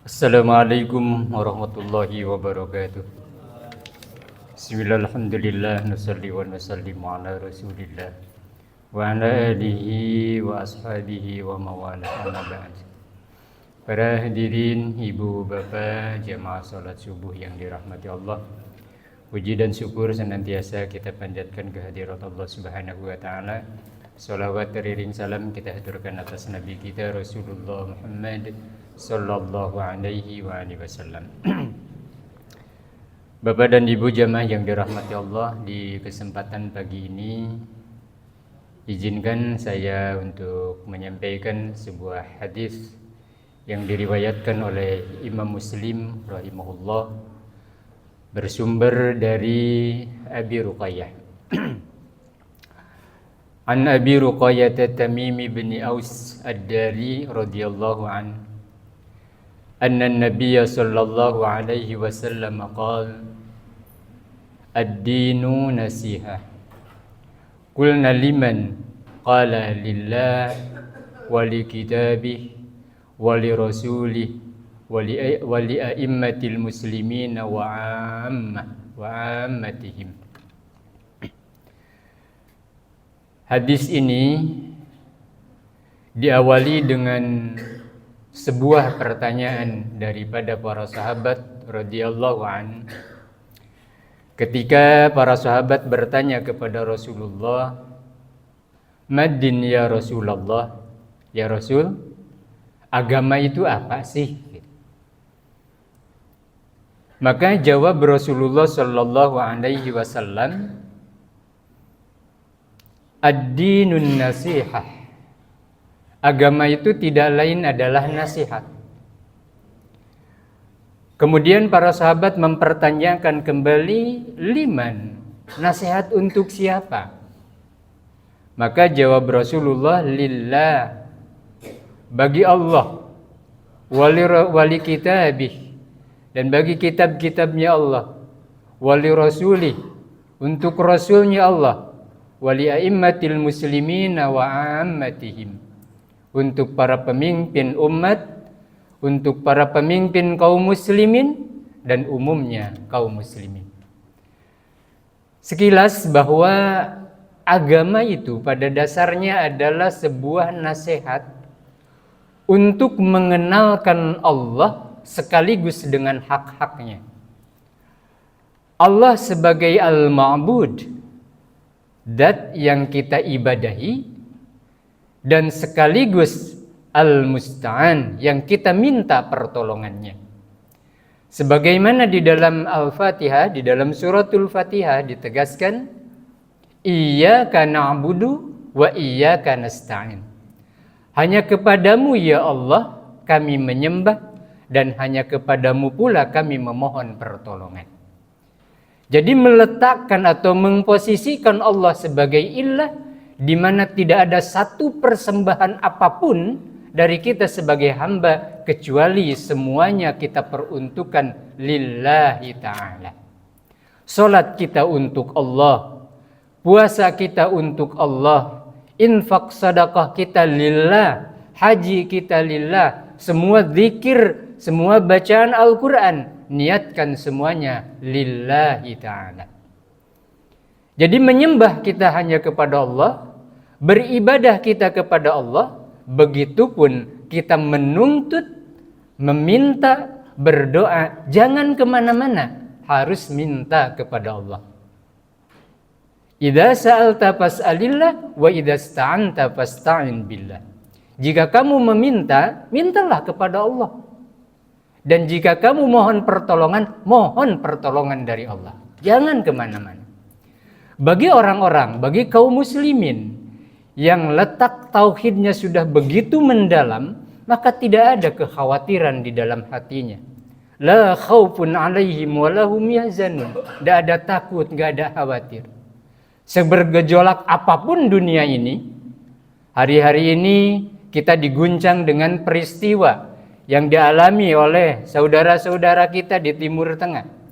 Assalamualaikum warahmatullahi wabarakatuh. Bismillah, alhamdulillah, nusalli wa nusallimu ala rasulillah wa ala alihi wa ashabihi wa mawala amma ba'd. Para hadirin, ibu, bapak, jamaah salat subuh yang dirahmati Allah, puji dan syukur senantiasa kita panjatkan kehadirat Allah Subhanahu wa taala. Salawat teriring salam kita haturkan atas Nabi kita Rasulullah Muhammad sallallahu alaihi wa alihi wasallam. Bapak dan Ibu jamaah yang dirahmati Allah, di kesempatan pagi ini izinkan saya untuk menyampaikan sebuah hadis yang diriwayatkan oleh Imam Muslim rahimahullah bersumber dari Abi Ruqayyah. An Abi Ruqayyah Tamim bin Aus Ad-Dari radhiyallahu an anna an-nabiy sallallahu alaihi wasallam qala ad-dinu nasihah. Qulna liman? Qala lillah wa li kitabih wa li rasulih wa li a'immatil muslimin wa ammatihim. Hadis ini diawali dengan sebuah pertanyaan daripada para sahabat radhiyallahu an. Ketika para sahabat bertanya kepada Rasulullah, "Madin ya Rasulullah?" Ya Rasul, agama itu apa sih? Maka jawab Rasulullah sallallahu alaihi wasallam, ad-dinun nasihah. Agama itu tidak lain adalah nasihat. Kemudian para sahabat mempertanyakan kembali, liman? Nasihat untuk siapa? Maka jawab Rasulullah, lillah, bagi Allah, wali kitabih, dan bagi kitab-kitabnya Allah, wali rasulih, untuk rasulnya Allah, wali a'immatil muslimin wa ammatihim, untuk para pemimpin umat, untuk para pemimpin kaum muslimin dan umumnya kaum muslimin. Sekilas bahwa agama itu pada dasarnya adalah sebuah nasihat untuk mengenalkan Allah sekaligus dengan hak-haknya. Allah sebagai al-ma'bud, zat yang kita ibadahi, dan sekaligus al-musta'an, yang kita minta pertolongannya. Sebagaimana di dalam Al-Fatihah, di dalam suratul Fatihah ditegaskan, iyyaka na'budu wa iyyaka nasta'in. Hanya kepadamu ya Allah kami menyembah, dan hanya kepadamu pula kami memohon pertolongan. Jadi meletakkan atau memposisikan Allah sebagai ilah, di mana tidak ada satu persembahan apapun dari kita sebagai hamba kecuali semuanya kita peruntukkan lillahi ta'ala. Salat kita untuk Allah, puasa kita untuk Allah, infak sedekah kita lillah, haji kita lillah, semua zikir, semua bacaan Al-Quran, niatkan semuanya lillahi ta'ala. Jadi menyembah kita hanya kepada Allah, beribadah kita kepada Allah, begitupun kita menuntut, meminta, berdoa, jangan kemana-mana, harus minta kepada Allah. Idza sa'alta fas'alillah wa idza sta'anta fasta'in billah. Jika kamu meminta, mintalah kepada Allah. Dan jika kamu mohon pertolongan dari Allah. Jangan kemana-mana. Bagi orang-orang, bagi kaum muslimin yang letak tauhidnya sudah begitu mendalam, maka tidak ada kekhawatiran di dalam hatinya. La khaufun alaihim wa lahum yahzanun. Tidak ada takut, tidak ada khawatir. Sebergejolak apapun dunia ini, hari-hari ini kita diguncang dengan peristiwa yang dialami oleh saudara-saudara kita di Timur Tengah.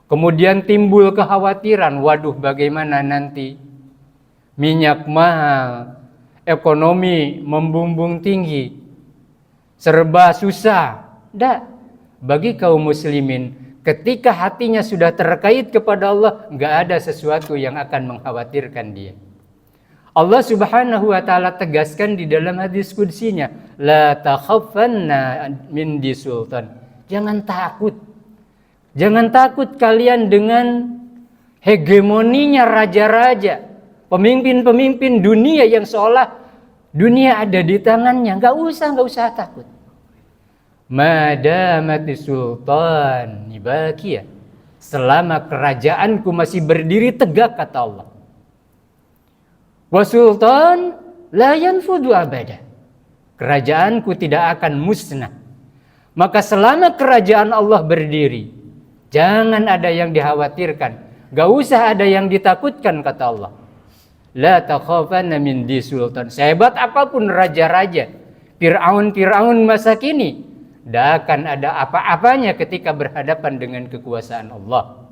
Kemudian timbul kekhawatiran, waduh bagaimana nanti minyak mahal, ekonomi membumbung tinggi, serba susah. Tidak, bagi kaum muslimin, ketika hatinya sudah terkait kepada Allah, nggak ada sesuatu yang akan mengkhawatirkan dia. Allah Subhanahu wa taala tegaskan di dalam hadis qudsinya, la takhafanna min di sultan. Jangan takut. Jangan takut kalian dengan hegemoninya raja-raja, pemimpin-pemimpin dunia yang seolah dunia ada di tangannya. Nggak usah takut. Madamati sultan nibakiyah. Selama kerajaanku masih berdiri tegak, kata Allah. Wa sultan la yanfudu abada. Kerajaanku tidak akan musnah. Maka selama kerajaan Allah berdiri, jangan ada yang dikhawatirkan. Gak usah ada yang ditakutkan, kata Allah. La takhafanna min di sultan. Sehebat apapun raja-raja, Fir'aun masa kini, tidak akan ada apa-apanya ketika berhadapan dengan kekuasaan Allah.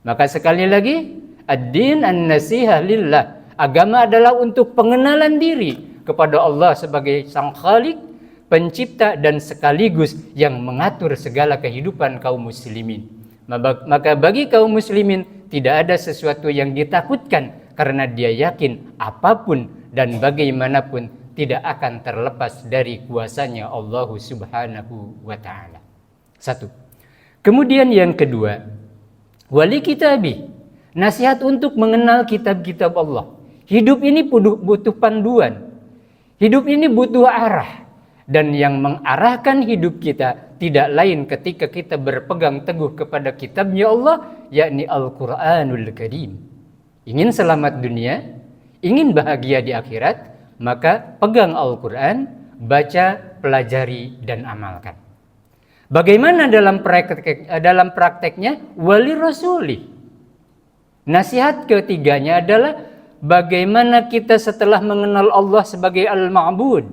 Maka sekali lagi, ad-din an-nasihah lillah. Agama adalah untuk pengenalan diri kepada Allah sebagai Sang Khalik, pencipta dan sekaligus yang mengatur segala kehidupan kaum muslimin. Maka bagi kaum muslimin tidak ada sesuatu yang ditakutkan, karena dia yakin apapun dan bagaimanapun tidak akan terlepas dari kuasanya Allah Subhanahu wa taala. Satu. Kemudian yang kedua, wali kitabi, nasihat untuk mengenal kitab-kitab Allah. Hidup ini butuh panduan. Hidup ini butuh arah. Dan yang mengarahkan hidup kita tidak lain ketika kita berpegang teguh kepada kitabnya Allah, yakni Al-Quranul Karim. Ingin selamat dunia, ingin bahagia di akhirat, maka pegang Al-Quran, baca, pelajari, dan amalkan. Bagaimana dalam prakteknya? Wali rasuli. Nasihat ketiganya adalah bagaimana kita setelah mengenal Allah sebagai Al-Ma'bud,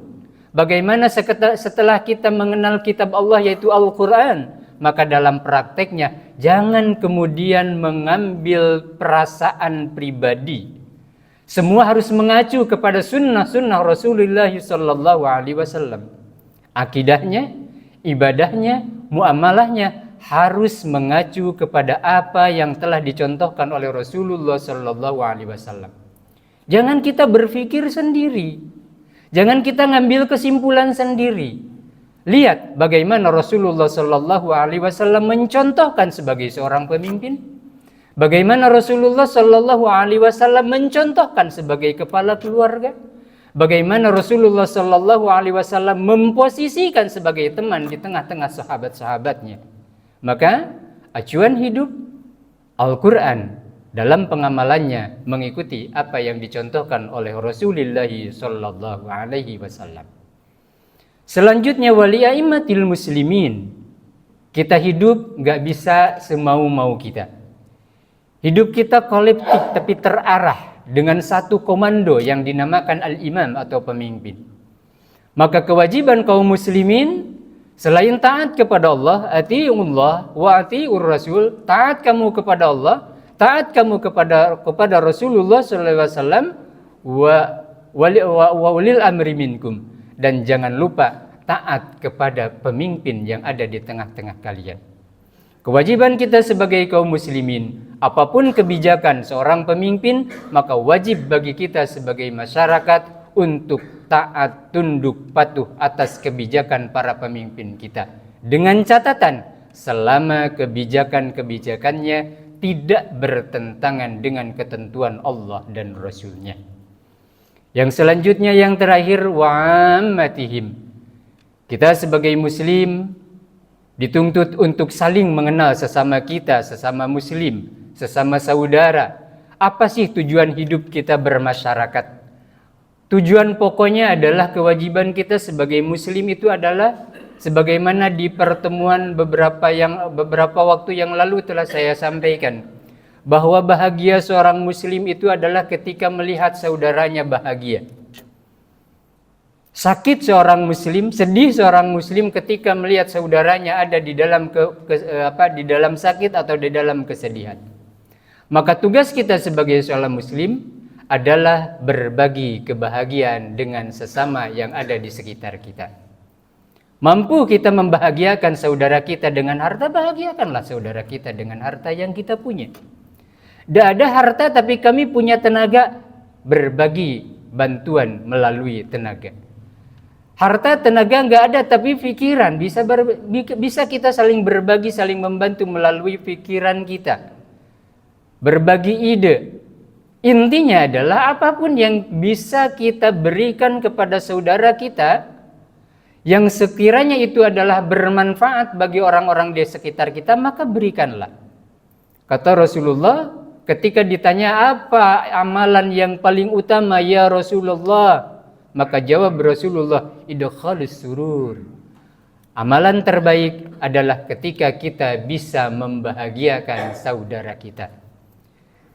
bagaimana setelah kita mengenal kitab Allah yaitu Al-Quran, maka dalam prakteknya jangan kemudian mengambil perasaan pribadi. Semua harus mengacu kepada sunnah Rasulullah sallallahu alaihi wasallam. Akidahnya, ibadahnya, muamalahnya harus mengacu kepada apa yang telah dicontohkan oleh Rasulullah sallallahu alaihi wasallam. Jangan kita berpikir sendiri. Jangan kita ngambil kesimpulan sendiri. Lihat bagaimana Rasulullah sallallahu alaihi wasallam mencontohkan sebagai seorang pemimpin. Bagaimana Rasulullah sallallahu alaihi wasallam mencontohkan sebagai kepala keluarga. Bagaimana Rasulullah sallallahu alaihi wasallam memposisikan sebagai teman di tengah-tengah sahabat-sahabatnya. Maka acuan hidup Al-Quran dalam pengamalannya mengikuti apa yang dicontohkan oleh Rasulullah sallallahu alaihi wasallam. Selanjutnya wali a'immatil muslimin. Kita hidup gak bisa semau-mau kita. Hidup kita kolektif tapi terarah dengan satu komando yang dinamakan al-imam atau pemimpin. Maka kewajiban kaum muslimin selain taat kepada Allah, atiiullah wa atiiur rasul, taat kamu kepada Allah, taat kamu kepada Rasulullah sallallahu alaihi wasallam wa ulil amri minkum, dan jangan lupa taat kepada pemimpin yang ada di tengah-tengah kalian. Kewajiban kita sebagai kaum muslimin, apapun kebijakan seorang pemimpin, maka wajib bagi kita sebagai masyarakat untuk taat, tunduk, patuh atas kebijakan para pemimpin kita. Dengan catatan, selama kebijakan-kebijakannya tidak bertentangan dengan ketentuan Allah dan Rasul-Nya. Yang selanjutnya, yang terakhir, wa'ammatihim. Kita sebagai muslim dituntut untuk saling mengenal sesama kita, sesama muslim, sesama saudara. Apa sih tujuan hidup kita bermasyarakat? Tujuan pokoknya adalah kewajiban kita sebagai muslim itu adalah sebagaimana di pertemuan beberapa waktu yang lalu telah saya sampaikan, bahwa bahagia seorang muslim itu adalah ketika melihat saudaranya bahagia. Sakit seorang muslim, sedih seorang muslim ketika melihat saudaranya ada di dalam di dalam sakit atau di dalam kesedihan. Maka tugas kita sebagai seorang muslim adalah berbagi kebahagiaan dengan sesama yang ada di sekitar kita. Mampu kita membahagiakan saudara kita dengan harta, bahagiakanlah saudara kita dengan harta yang kita punya. Tidak ada harta tapi kami punya tenaga, berbagi bantuan melalui tenaga. Harta, tenaga nggak ada tapi pikiran bisa kita saling berbagi, saling membantu melalui pikiran kita. Berbagi ide. Intinya adalah apapun yang bisa kita berikan kepada saudara kita yang sekiranya itu adalah bermanfaat bagi orang-orang di sekitar kita, maka berikanlah. Kata Rasulullah ketika ditanya apa amalan yang paling utama ya Rasulullah, maka jawab Rasulullah, idkhalus surur. Amalan terbaik adalah ketika kita bisa membahagiakan saudara kita.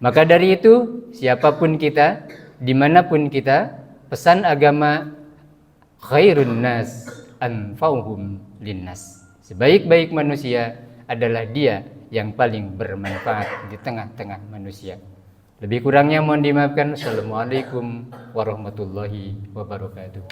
Maka dari itu, siapapun kita, dimanapun kita, pesan agama khairun nas anfa'uhum linnas. Sebaik-baik manusia adalah dia yang paling bermanfaat di tengah-tengah manusia. Lebih kurangnya mohon dimaafkan. Assalamualaikum warahmatullahi wabarakatuh.